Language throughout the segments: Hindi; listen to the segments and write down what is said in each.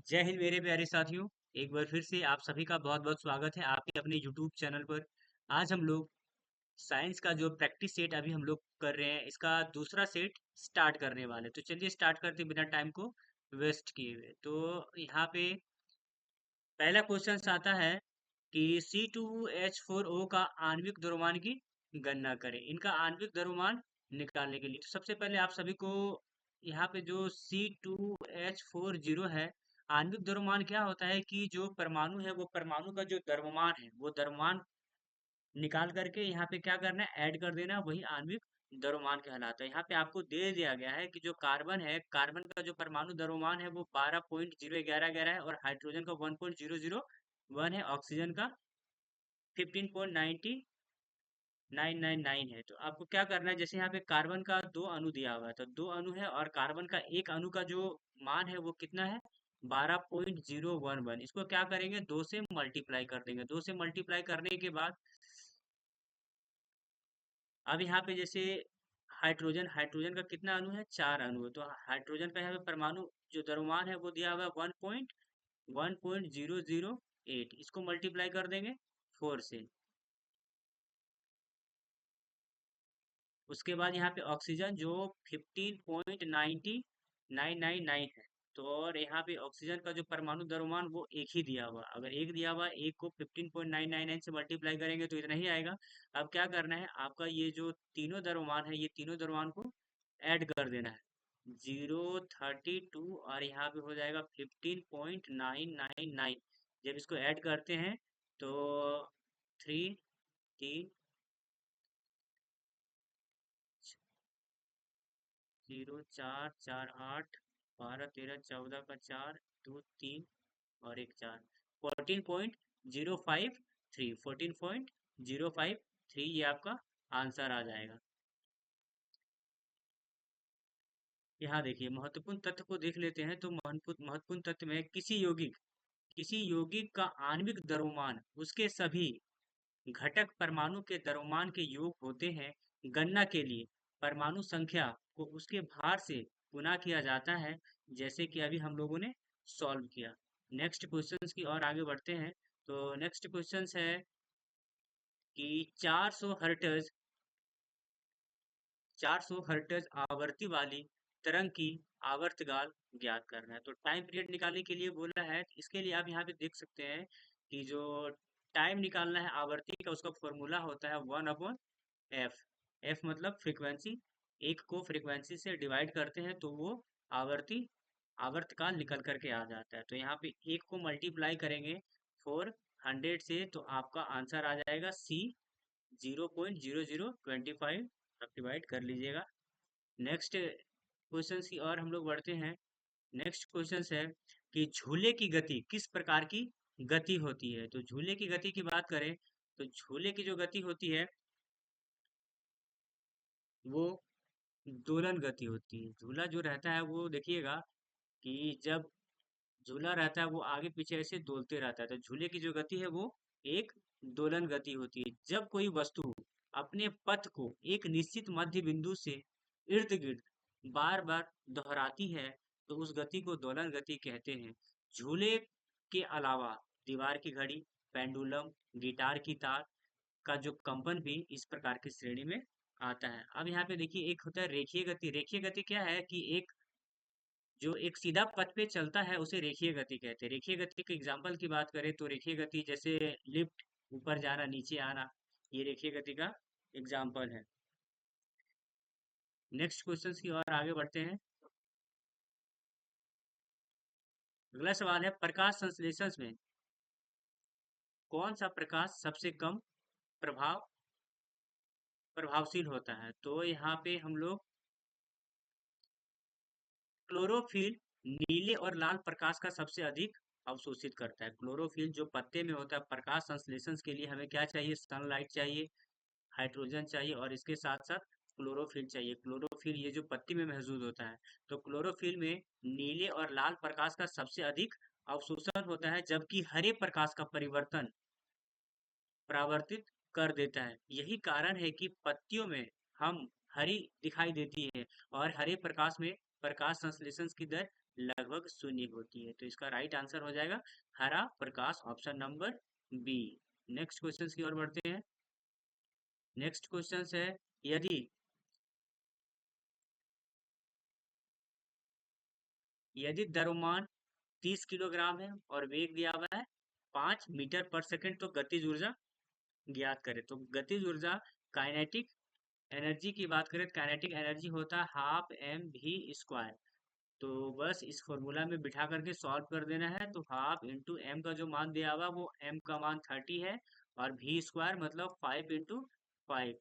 जय हिंद मेरे प्यारे साथियों। एक बार फिर से आप सभी का बहुत बहुत स्वागत है आपके अपने यूट्यूब चैनल पर। आज हम लोग साइंस का जो प्रैक्टिस सेट अभी हम लोग कर रहे हैं, इसका दूसरा सेट स्टार्ट करने वाले। तो चलिए स्टार्ट करते हैं बिना टाइम को वेस्ट किए हुए। तो यहाँ पे पहला क्वेश्चन आता है कि C2H4O का आणविक द्रव्यमान की गणना करें। इनका आणविक द्रव्यमान निकालने के लिए तो सबसे पहले आप सभी को यहाँ पे जो C2H40 है, आणविक द्रव्यमान क्या होता है कि जो परमाणु है वो परमाणु का जो द्रव्यमान है वो द्रव्यमान निकाल करके यहाँ पे क्या करना है, ऐड कर देना, वही आणविक द्रव्यमान कहलाता है। यहाँ पे आपको दे दिया गया है कि जो कार्बन है, कार्बन का जो परमाणु द्रव्यमान है वो 12.011 है और हाइड्रोजन का 1.001 है, ऑक्सीजन का 15.99999 है। तो आपको क्या करना है, जैसे यहाँ पे कार्बन का दो अणु दिया हुआ है, तो दो अणु है और कार्बन का एक अणु का जो मान है वो कितना है, 12.011। इसको क्या करेंगे, दो से मल्टीप्लाई कर देंगे। दो से मल्टीप्लाई करने के बाद अब यहाँ पे जैसे हाइड्रोजन हाइड्रोजन का कितना अणु है, चार अणु है। तो हाइड्रोजन का यहाँ पे परमाणु जो द्रव्यमान है वो दिया हुआ है 1.1008। इसको मल्टीप्लाई कर देंगे 4 से। उसके बाद यहाँ पे ऑक्सीजन जो 15.99999 है। तो और यहाँ पे ऑक्सीजन का जो परमाणु द्रव्यमान वो एक ही दिया हुआ, अगर एक दिया हुआ, एक को 15.999 से मल्टीप्लाई करेंगे तो इतना ही आएगा। अब क्या करना है, आपका ये जो तीनों द्रव्यमान है, ये तीनों द्रव्यमान को ऐड कर देना है। 032 और यहाँ पे हो जाएगा 15.999। जब इसको ऐड करते हैं तो 3 3 0 4 4 8 12 13 14 का 4 2 3 और एक 4, 14.053 ये आपका आंसर आ जाएगा। यहाँ देखिए महत्वपूर्ण तथ्य को देख लेते हैं। तो महत्वपूर्ण महत्वपूर्ण तथ्य में किसी यौगिक का आणविक द्रव्यमान उसके सभी घटक परमाणु के द्रव्यमान के योग होते हैं। गणना के लिए परमाणु संख्या को उसके भार से गुणा किया जाता है, जैसे कि अभी हम लोगों ने सॉल्व किया। नेक्स्ट क्वेश्चंस की ओर आगे बढ़ते हैं। तो नेक्स्ट क्वेश्चंस है कि 400 हर्ट्ज आवर्ती वाली तरंग की आवर्तकाल ज्ञात करना है। तो टाइम पीरियड निकालने के लिए बोला है। इसके लिए आप यहाँ पे देख सकते हैं कि जो टाइम निकालना है आवर्ती का, उसका फॉर्मूला होता है 1/f। एफ मतलब फ्रीक्वेंसी। एक को फ्रीक्वेंसी से डिवाइड करते हैं तो वो आवर्ती आवर्तकाल निकल करके आ जाता है। तो यहाँ पे एक को मल्टीप्लाई करेंगे 400 से तो आपका आंसर आ जाएगा सी 0.0025। आप डिवाइड कर लीजिएगा। नेक्स्ट क्वेश्चन की और हम लोग बढ़ते हैं। नेक्स्ट क्वेश्चन है कि झूले की गति किस प्रकार की गति होती है। तो झूले की गति की बात करें तो झूले की जो गति होती है वो दोलन गति होती है। झूला जो रहता है वो देखिएगा कि जब झूला रहता है वो आगे पीछे ऐसे डोलते रहता है। तो झूले की जो गति है वो एक दोलन गति होती है। जब कोई वस्तु अपने पथ को एक निश्चित मध्य बिंदु से इर्द गिर्द बार बार दोहराती है तो उस गति को दोलन गति कहते हैं। झूले के अलावा दीवार की घड़ी, पेंडुलम, गिटार की तार का जो कंपन भी इस प्रकार की श्रेणी में आता है। अब यहाँ पे देखिए एक होता है रेखीय गति। रेखीय गति क्या है कि एक जो एक सीधा पथ पे चलता है उसे रेखीय गति कहते हैं। रेखीय गति के एग्जाम्पल की बात करें तो रेखीय गति जैसे लिफ्ट, ऊपर जाना नीचे आना, ये रेखीय गति का एग्जाम्पल है। नेक्स्ट क्वेश्चन की ओर आगे बढ़ते हैं। अगला सवाल है प्रकाश संश्लेषण में कौन सा प्रकाश सबसे कम प्रभावशील होता है। तो यहाँ पे हम लोग क्लोरोफिल नीले और लाल प्रकाश का सबसे अधिक अवशोषित करता है। क्लोरोफिल जो पत्ते में होता है, प्रकाश संश्लेषण के लिए हमें क्या चाहिए, सनलाइट चाहिए, हाइड्रोजन चाहिए और इसके साथ साथ क्लोरोफिल चाहिए। क्लोरोफिल ये जो पत्ती में महसूस होता है, तो क्लोरोफिल में नीले और लाल प्रकाश का सबसे अधिक अवशोषण होता है, जबकि हरे प्रकाश का परिवर्तन परावर्तित कर देता है। यही कारण है कि पत्तियों में हम हरी दिखाई देती है और हरे प्रकाश में प्रकाश संश्लेषण की दर लगभग शून्य होती है। तो इसका राइट आंसर हो जाएगा हरा प्रकाश, option number B. Next question की ओर बढ़ते हैं। नेक्स्ट क्वेश्चन है, यदि यदि द्रव्यमान 30 किलोग्राम है और वेग दिया हुआ है 5 मीटर पर सेकंड, तो गतिज ऊर्जा ज्ञात करें। तो गतिज ऊर्जा, काइनेटिक एनर्जी की बात करें, काइनेटिक एनर्जी होता है हाफ एम वी स्क्वायर। तो बस इस फॉर्मूला में बिठा करके सॉल्व कर देना है। तो हाफ इंटू एम का जो मान दिया हुआ वो एम का मान 30 है, और वी स्क्वायर मतलब 5 इंटू 5,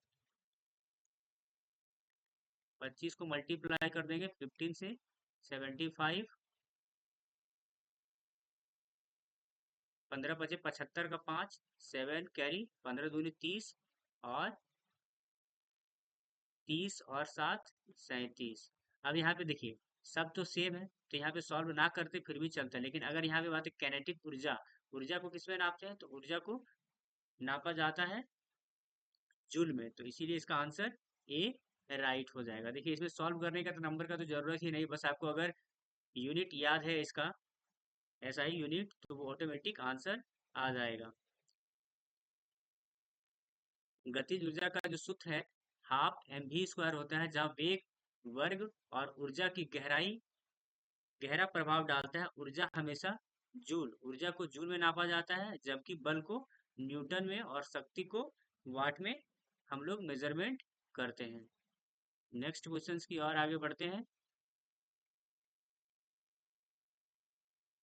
25 को मल्टीप्लाई कर देंगे 15 से, 75, 15 बचे 75 का 5, 7 कैरी, 15 दूनी 30, और 30 और 7 37। अब यहाँ पे देखिए सब तो सेम है, तो यहाँ पे सॉल्व ना करते फिर भी चलता है, लेकिन अगर यहाँ पे बात है कैनेटिक ऊर्जा, ऊर्जा को किसमें नापते हैं, तो ऊर्जा को नापा जाता है जूल में। तो इसीलिए इसका आंसर ए राइट हो जाएगा। देखिए इसमें सॉल्व करने का तो नंबर का तो जरूरत ही नहीं, बस आपको अगर यूनिट याद है इसका, ऐसा ही यूनिट, तो वो ऑटोमेटिक आंसर आ जाएगा। गतिज ऊर्जा का जो सूत्र है हाफ एम वी स्क्वायर होता है, जहाँ वेग वर्ग और ऊर्जा की गहराई गहरा प्रभाव डालता है। ऊर्जा हमेशा जूल, ऊर्जा को जूल में नापा जाता है, जबकि बल को न्यूटन में और शक्ति को वाट में हम लोग मेजरमेंट करते हैं। नेक्स्ट क्वेश्चंस की ओर आगे बढ़ते हैं।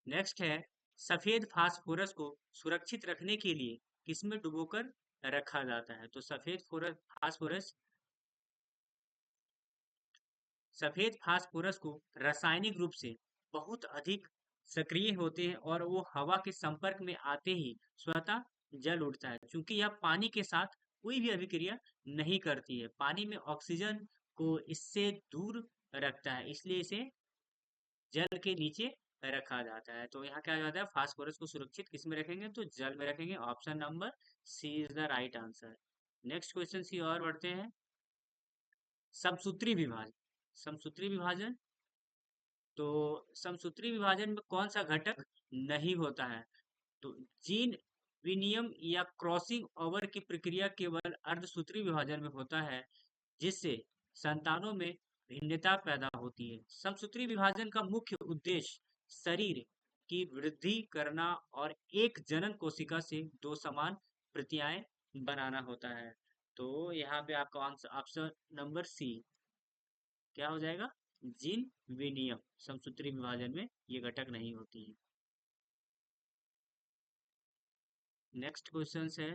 नेक्स्ट है, सफेद फास्फोरस को सुरक्षित रखने के लिए किसमें डुबोकर रखा जाता है। तो फास्फोरस सफेद फास्फोरस को रासायनिक रूप से बहुत अधिक सक्रिय होते हैं, और वो हवा के संपर्क में आते ही स्वतः जल उठता है। क्योंकि यह पानी के साथ कोई भी अभिक्रिया नहीं करती है, पानी में ऑक्सीजन को इससे दूर रखता है, इसलिए इसे जल के नीचे रखा जाता है। तो यहाँ क्या जाता है, फास्फोरस को सुरक्षित किस में रखेंगे, तो जल में रखेंगे, option number C is the right answer. Next question की ओर बढ़ते हैं। समसूत्री विभाजन, समसूत्री विभाजन, तो समसूत्री विभाजन में कौन सा घटक नहीं होता है, तो जीन विनियम या क्रॉसिंग ओवर की प्रक्रिया केवल अर्धसूत्री विभाजन में होता है, जिससे संतानों में भिन्नता पैदा होती है। समसूत्री विभाजन का मुख्य उद्देश्य शरीर की वृद्धि करना और एक जनन कोशिका से दो समान प्रतियाएं बनाना होता है। तो यहाँ पे आपका आंसर ऑप्शन नंबर सी क्या हो जाएगा, जीन विनियम। समसूत्री विभाजन में ये घटक नहीं होती है। नेक्स्ट क्वेश्चन है,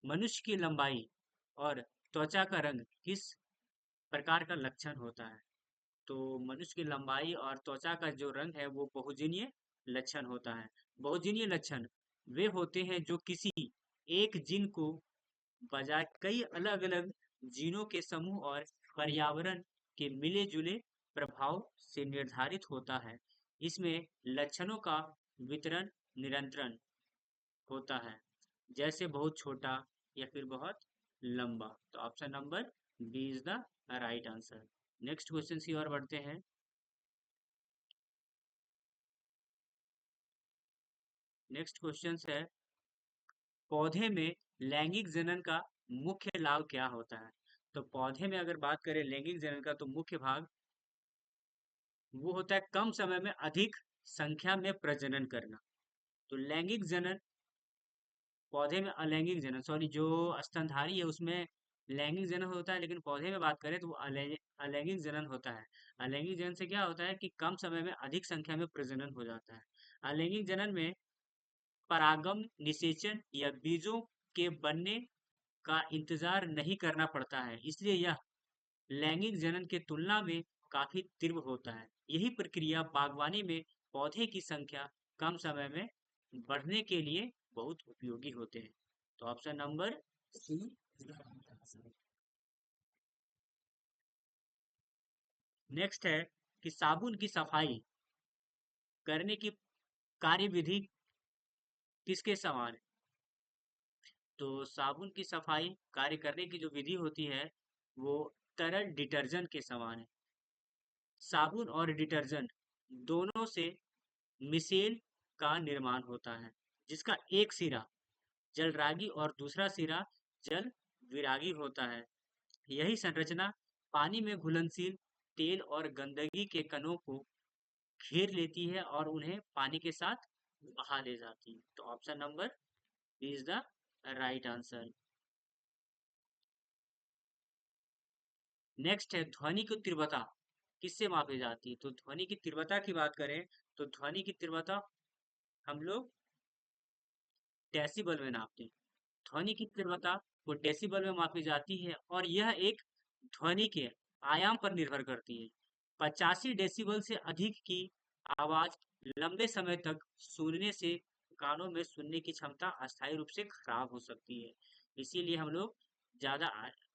मनुष्य की लंबाई और त्वचा का रंग किस प्रकार का लक्षण होता है। तो मनुष्य की लंबाई और त्वचा का जो रंग है वो बहुजनीय लक्षण होता है। बहुजनीय लक्षण वे होते हैं जो किसी एक जीन को बजाय कई अलग अलग जीनों के समूह और पर्यावरण के मिले जुले प्रभाव से निर्धारित होता है। इसमें लक्षणों का वितरण निरंतर होता है, जैसे बहुत छोटा या फिर बहुत लंबा। तो option number B is the right answer. Next question की ओर बढ़ते हैं। नेक्स्ट क्वेश्चन है, पौधे में लैंगिक जनन का मुख्य लाभ क्या होता है। तो पौधे में अगर बात करें लैंगिक जनन का, तो मुख्य भाग वो होता है कम समय में अधिक संख्या में प्रजनन करना। तो लैंगिक जनन, पौधे में अलैंगिक जनन, सॉरी, जो स्तनधारी है उसमें लैंगिक जनन होता है, लेकिन पौधे में बात करें तो वो अलैंगिक जनन होता है। अलैंगिक जनन से क्या होता है कि कम समय में अधिक संख्या में प्रजनन हो जाता है। अलैंगिक जनन में परागम निषेचन या बीजों के बनने का इंतजार नहीं करना पड़ता है, इसलिए यह लैंगिक जनन के तुलना में काफी तीव्र होता है। यही प्रक्रिया बागवानी में पौधे की संख्या कम समय में बढ़ने के लिए बहुत उपयोगी होते हैं। तो ऑप्शन नंबर सी। नेक्स्ट है कि साबुन की सफाई करने की कार्यविधि किसके समान है। तो साबुन की सफाई कार्य करने की जो विधि होती है वो तरल डिटर्जेंट के समान है। साबुन और डिटर्जेंट दोनों से मिसेल का निर्माण होता है, जिसका एक सिरा जलरागी और दूसरा सिरा जल विरागी होता है। यही संरचना पानी में घुलनशील तेल और गंदगी के कणों को घेर लेती है और उन्हें पानी के साथ बहा ले जाती है। तो option number is the right answer. Next है ध्वनि की तीव्रता किससे मापी जाती है? तो ध्वनि की तीव्रता की बात करें तो ध्वनि की तीव्रता हम लोग डेसिबल में नापते हैं। ध्वनि की तीव्रता को डेसिबल में मापी जाती है और यह एक ध्वनि के आयाम पर निर्भर करती है। 85 डेसिबल से अधिक की आवाज लंबे समय तक सुनने से कानों में सुनने की क्षमता अस्थायी रूप से खराब हो सकती है। इसीलिए हम लोग ज्यादा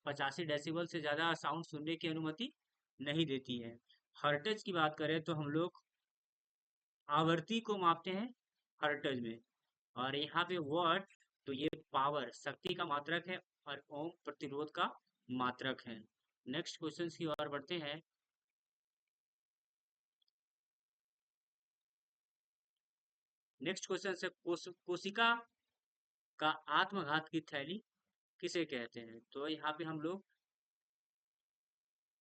85 डेसिबल से ज्यादा साउंड सुनने की अनुमति नहीं देती है। हर्ट्ज की बात करें तो हम लोग आवृत्ति को मापते हैं हर्ट्ज में। और यहाँ पे वॉट, तो ये पावर शक्ति का मात्रक है और ओम प्रतिरोध का मात्रक है। नेक्स्ट क्वेश्चन की ओर बढ़ते हैं। नेक्स्ट क्वेश्चन से कोशिका का आत्मघात की थैली किसे कहते हैं? तो यहाँ पे हम लोग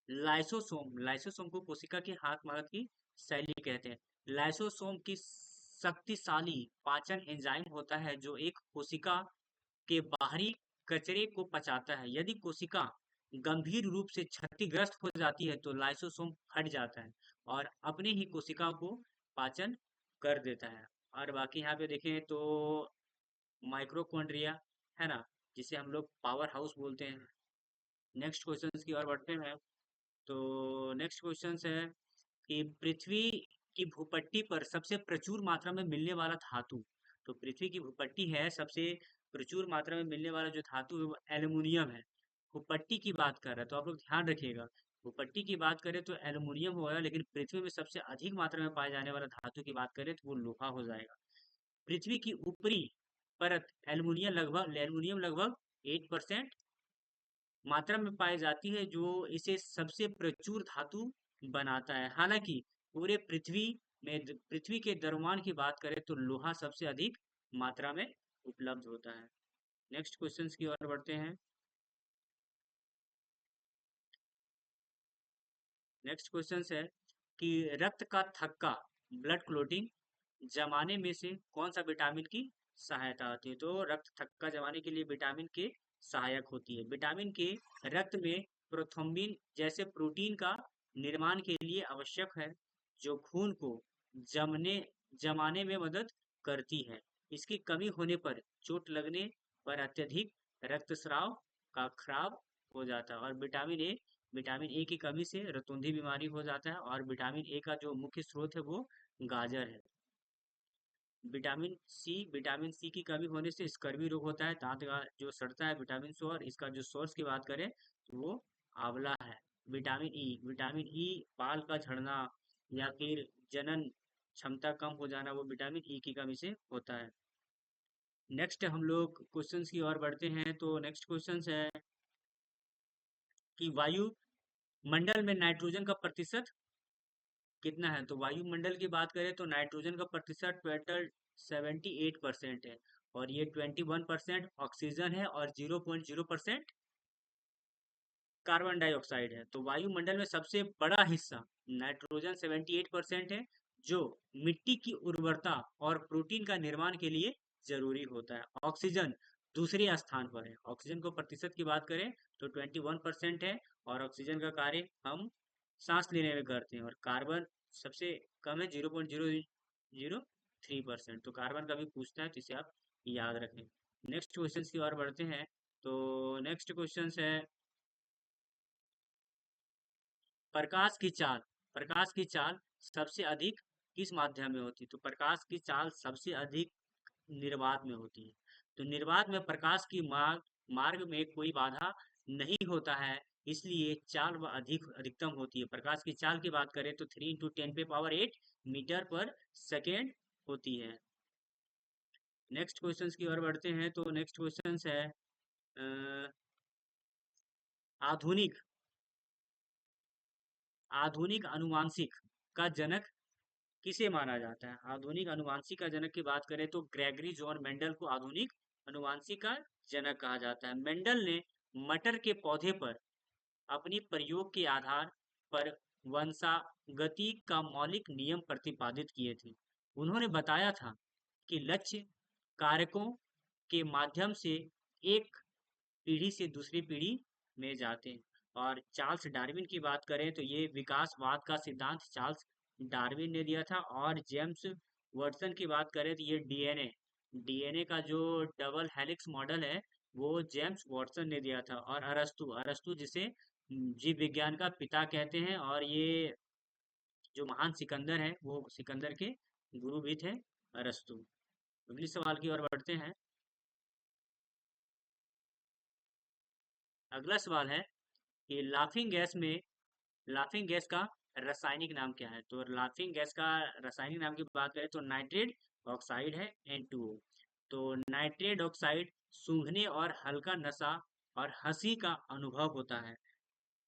लाइसोसोम, लाइसोसोम को कोशिका के आत्मघात की शैली कहते हैं। लाइसोसोम की शक्तिशाली पाचन एंजाइम होता है जो एक कोशिका के बाहरी कचरे को पचाता है। यदि कोशिका गंभीर रूप से क्षतिग्रस्त हो जाती है तो लाइसोसोम फट जाता है और अपने ही कोशिका को पाचन कर देता है। और बाकी यहाँ पे देखें तो माइक्रोकॉन्ड्रिया है ना, जिसे हम लोग पावर हाउस बोलते हैं। नेक्स्ट क्वेश्चन की ओर बढ़ते हैं। तो नेक्स्ट क्वेश्चन है कि पृथ्वी की भूपट्टी पर सबसे प्रचुर मात्रा में मिलने वाला धातु। तो पृथ्वी की भूपट्टी है, सबसे प्रचुर मात्रा में मिलने वाला जो धातु है वो एल्युमिनियम है। भूपट्टी की बात कर रहे हैं तो आप लोग ध्यान रखिएगा, भूपट्टी की बात करें तो एल्युमिनियम होगा, लेकिन पृथ्वी में सबसे अधिक मात्रा में पाए जाने वाला धातु की बात करें तो वो लोहा हो जाएगा। पृथ्वी की ऊपरी परत एल्युमिनियम लगभग 8% मात्रा में पाई जाती है, जो इसे सबसे प्रचुर धातु बनाता है। हालांकि पूरे पृथ्वी के द्रव्यमान की बात करें तो लोहा सबसे अधिक मात्रा में उपलब्ध होता है। नेक्स्ट क्वेश्चंस की ओर बढ़ते हैं। नेक्स्ट क्वेश्चन है कि रक्त का थक्का, ब्लड क्लोटिंग जमाने में से कौन सा विटामिन की सहायता होती है? तो रक्त थक्का जमाने के लिए विटामिन के सहायक होती है। विटामिन के रक्त में प्रोथ्रोम्बिन जैसे प्रोटीन का निर्माण के लिए आवश्यक है, जो खून को जमने जमाने में मदद करती है। इसकी कमी होने पर चोट लगने पर अत्यधिक रक्तस्राव का खराब हो जाता है। और विटामिन ए की कमी से रतौंधी बीमारी हो जाता है। और विटामिन ए का जो मुख्य स्रोत है वो गाजर है। विटामिन सी की कमी होने से स्कर्वी रोग होता है, दांत का जो सड़ता है विटामिन सी। और इसका जो सोर्स की बात करें तो वो आंवला है। विटामिन ई बाल का झड़ना या फिर जनन क्षमता कम हो जाना वो विटामिन ई की कमी से होता है। नेक्स्ट हम लोग क्वेश्चंस की ओर बढ़ते हैं। तो नेक्स्ट क्वेश्चन है कि वायुमंडल में नाइट्रोजन का प्रतिशत कितना है? तो वायुमंडल की बात करें तो नाइट्रोजन का प्रतिशत टोटल 78% है, और ये 21% ऑक्सीजन है और 0.0% कार्बन डाइऑक्साइड है। तो वायुमंडल में सबसे बड़ा हिस्सा नाइट्रोजन 78% है, जो मिट्टी की उर्वरता और प्रोटीन का निर्माण के लिए जरूरी होता है। ऑक्सीजन दूसरे स्थान पर है। ऑक्सीजन को प्रतिशत की बात करें तो 21% है, और ऑक्सीजन का कार्य हम सांस लेने में करते हैं। और कार्बन सबसे कम है, 0.003%। तो कार्बन का भी पूछता है तो इसे आप याद रखें। नेक्स्ट क्वेश्चन की ओर बढ़ते हैं। तो नेक्स्ट क्वेश्चन है प्रकाश की चाल। प्रकाश की चाल सबसे अधिक किस माध्यम में होती है? तो प्रकाश की चाल सबसे अधिक निर्वात में होती है। तो निर्वात में प्रकाश की मार्ग में कोई बाधा नहीं होता है, इसलिए चाल वह अधिकतम होती है। प्रकाश की चाल की बात करें तो 3 × 10⁸ मीटर पर सेकेंड होती है। नेक्स्ट क्वेश्चंस की ओर बढ़ते हैं। तो नेक्स्ट क्वेश्चन है अ, आधुनिक आधुनिक अनुवांशिक का जनक किसे माना जाता है? आधुनिक अनुवांशिक का जनक की बात करें तो ग्रेगरी जॉन मेंडल को आधुनिक अनुवांशिक का जनक कहा जाता है। मेंडल ने मटर के पौधे पर अपनी प्रयोग के आधार पर वंशागति का मौलिक नियम प्रतिपादित किए थे। उन्होंने बताया था कि लक्ष्य कारकों के माध्यम से एक पीढ़ी से दूसरी पीढ़ी में जाते हैं। और चार्ल्स डार्विन की बात करें तो ये विकासवाद का सिद्धांत चार्ल्स डार्विन ने दिया था। और जेम्स वाटसन की बात करें तो ये डीएनए का जो डबल हेलिक्स मॉडल है वो जेम्स वाटसन ने दिया था। और अरस्तु अरस्तु जिसे जीव विज्ञान का पिता कहते हैं, और ये जो महान सिकंदर है वो सिकंदर के गुरु भी थे, अरस्तु। अगली सवाल की ओर बढ़ते हैं। अगला सवाल है कि लाफिंग गैस का रासायनिक नाम क्या है? तो लाफिंग गैस का रासायनिक नाम की बात करें तो नाइट्रेट ऑक्साइड है, N2O। तो नाइट्रेट ऑक्साइड सूंघने और हल्का नशा और हंसी का अनुभव होता है।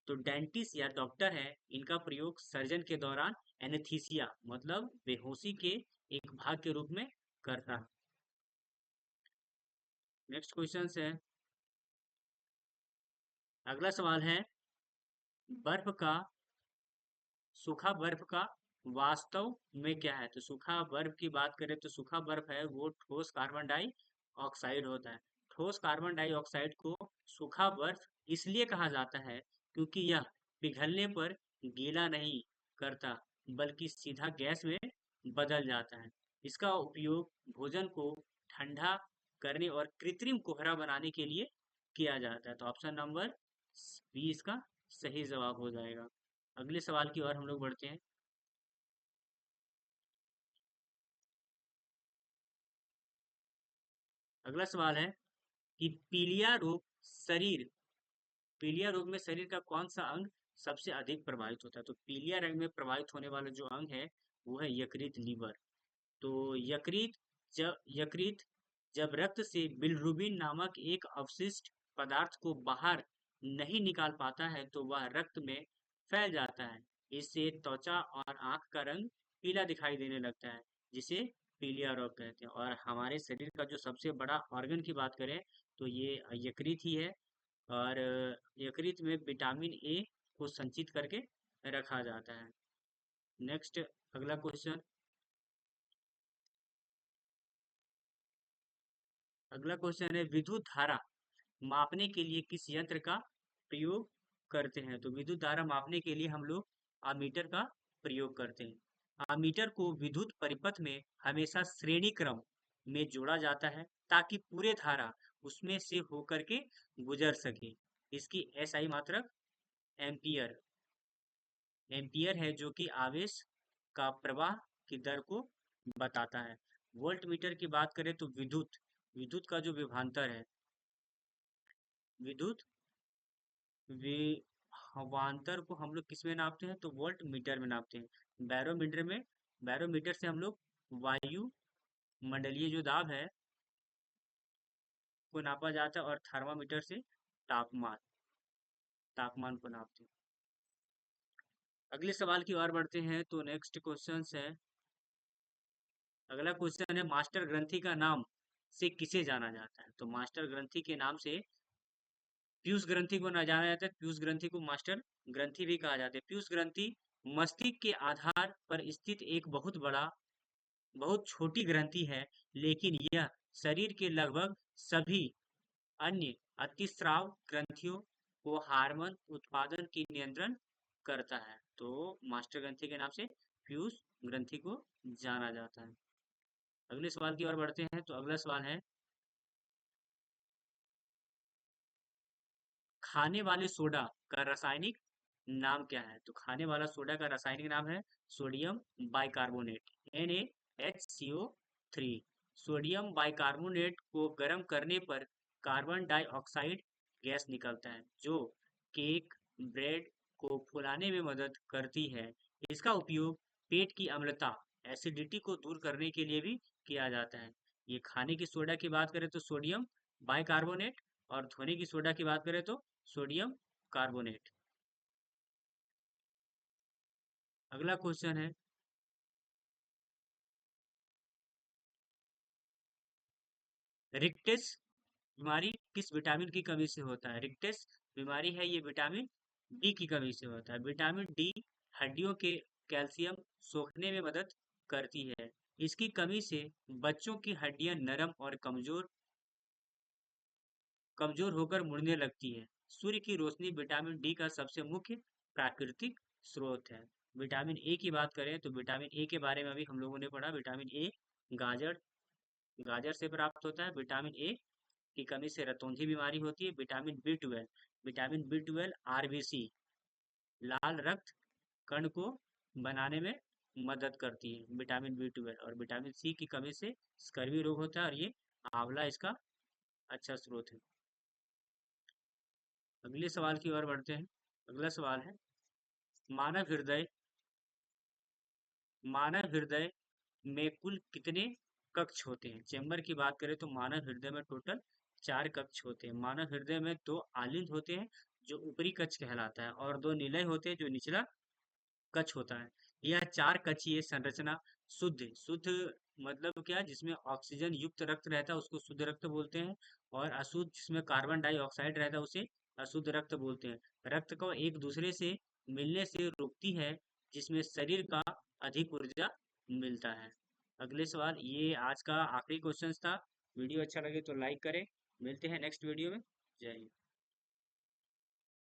तो डेंटिस्ट या डॉक्टर है, इनका प्रयोग सर्जन के दौरान एनेस्थीसिया मतलब बेहोशी के एक भाग के रूप में करता है। नेक्स्ट क्वेश्चन है, अगला सवाल है, बर्फ का सूखा बर्फ का वास्तव में क्या है? तो सूखा बर्फ की बात करें तो सूखा बर्फ है वो ठोस कार्बन डाई ऑक्साइड होता है। ठोस कार्बन डाई ऑक्साइड को सूखा बर्फ इसलिए कहा जाता है क्योंकि यह पिघलने पर गीला नहीं करता, बल्कि सीधा गैस में बदल जाता है। इसका उपयोग भोजन को ठंडा करने और कृत्रिम कोहरा बनाने के लिए किया जाता है। तो ऑप्शन नंबर बी इसका सही जवाब हो जाएगा। अगले सवाल की ओर हम लोग बढ़ते हैं। अगला सवाल है कि पीलिया रोग में शरीर का कौन सा अंग सबसे अधिक प्रभावित होता है? तो पीलिया रंग में प्रभावित होने वाला जो अंग है वो है यकृत, लीवर। तो यकृत जब रक्त से बिलिरुबिन नामक एक अवशिष्ट पदार्थ को बाहर नहीं निकाल पाता है तो वह रक्त में फैल जाता है। इससे त्वचा और आंख का रंग पीला दिखाई देने लगता है, जिसे पीलिया रोग कहते हैं। और हमारे शरीर का जो सबसे बड़ा ऑर्गन की बात करें तो ये यकृत ही है। और यकृत में विटामिन ए को संचित करके रखा जाता है। नेक्स्ट, अगला क्वेश्चन। अगला क्वेश्चन है, विद्युत धारा मापने के लिए किस यंत्र का प्रयोग करते हैं? तो विद्युत धारा मापने के लिए हम लोग अमीटर का प्रयोग करते हैं। अमीटर को विद्युत परिपथ में हमेशा श्रेणी क्रम में जोड़ा जाता है ताकि पूरे धारा उसमें से होकर के गुजर सके। इसकी एसआई मात्रक एम्पियर एम्पियर है, जो कि आवेश का प्रवाह की दर को बताता है। वोल्ट मीटर की बात करें तो विद्युत का जो विभवांतर है, विद्युत विभवांतर को हम लोग किस में नापते हैं? तो वोल्ट मीटर में नापते हैं। बैरोमीटर से हम लोग वायु मंडलीय जो दाब है को नापा जाता है। और थर्मामीटर से तापमान तापमान को नापते हैं। अगले सवाल की ओर बढ़ते हैं। तो नेक्स्ट क्वेश्चन है, अगला क्वेश्चन है, मास्टर ग्रंथि का नाम से किसे जाना जाता है? तो मास्टर ग्रंथि के नाम से पीयूष ग्रंथि को न जाना जाता है। पीयूष ग्रंथि को मास्टर ग्रंथि भी कहा जाता है। पीयूष ग्रंथि मस्तिष्क के आधार पर स्थित एक बहुत छोटी ग्रंथि है, लेकिन यह शरीर के लगभग सभी अन्य अतिस्राव ग्रंथियों को हार्मोन उत्पादन की नियंत्रण करता है। तो मास्टर ग्रंथि के नाम से पीयूष ग्रंथि को जाना जाता है। अगले सवाल की ओर बढ़ते हैं। तो अगला सवाल है, खाने वाले सोडा का रासायनिक नाम क्या है? तो खाने वाला सोडा का रासायनिक नाम है sodium bicarbonate, NaHCO3। Sodium bicarbonate को गर्म करने पर कार्बन डाइऑक्साइड गैस निकलता है, जो केक, ब्रेड को फुलाने में मदद करती है। इसका उपयोग पेट की अम्लता, एसिडिटी को दूर करने के लिए भी किया जाता है। ये खाने की सोडा की बात करें तो सोडियम बाइकार्बोनेट, और धोने की सोडा की बात करें तो सोडियम कार्बोनेट। अगला क्वेश्चन है, रिक्टेस बीमारी किस विटामिन की कमी से होता है? रिक्टेस बीमारी है ये विटामिन डी की कमी से होता है। विटामिन डी हड्डियों के कैल्शियम सोखने में मदद करती है। इसकी कमी से बच्चों की हड्डियां नरम और कमजोर कमजोर होकर मुड़ने लगती है। सूर्य की रोशनी विटामिन डी का सबसे मुख्य प्राकृतिक स्रोत है। विटामिन ए की बात करें तो विटामिन ए के बारे में अभी हम लोगों ने पढ़ा। विटामिन ए गाजर गाजर से प्राप्त होता है। विटामिन ए की कमी से रतौंधी बीमारी होती है। विटामिन बी ट्वेल्व आरबीसी लाल रक्त कण को बनाने में मदद करती है, विटामिन बी ट्वेल्व। और विटामिन सी की कमी से स्कर्वी रोग होता है, और ये आंवला इसका अच्छा स्रोत है। अगले सवाल की ओर बढ़ते हैं। अगला सवाल है, मानव हृदय मानव हृदय में कुल कितने कक्ष होते हैं? चेम्बर की बात करें तो मानव हृदय में टोटल 4 कक्ष होते हैं। मानव हृदय में 2 आलिंद होते हैं जो ऊपरी कक्ष कहलाता है, और 2 निलय होते हैं जो निचला कक्ष होता है। यह 4 कक्षीय संरचना शुद्ध शुद्ध मतलब क्या, जिसमें ऑक्सीजन युक्त रक्त रहता है उसको शुद्ध रक्त बोलते हैं, और अशुद्ध जिसमें कार्बन डाइऑक्साइड रहता है उसे अशुद्ध रक्त बोलते हैं। रक्त को एक दूसरे से मिलने से रोकती है, जिसमें शरीर का अधिक ऊर्जा मिलता है। अगले सवाल, ये आज का आखिरी क्वेश्चन था। वीडियो अच्छा लगे तो लाइक करें। मिलते हैं नेक्स्ट वीडियो में। जय हिंद।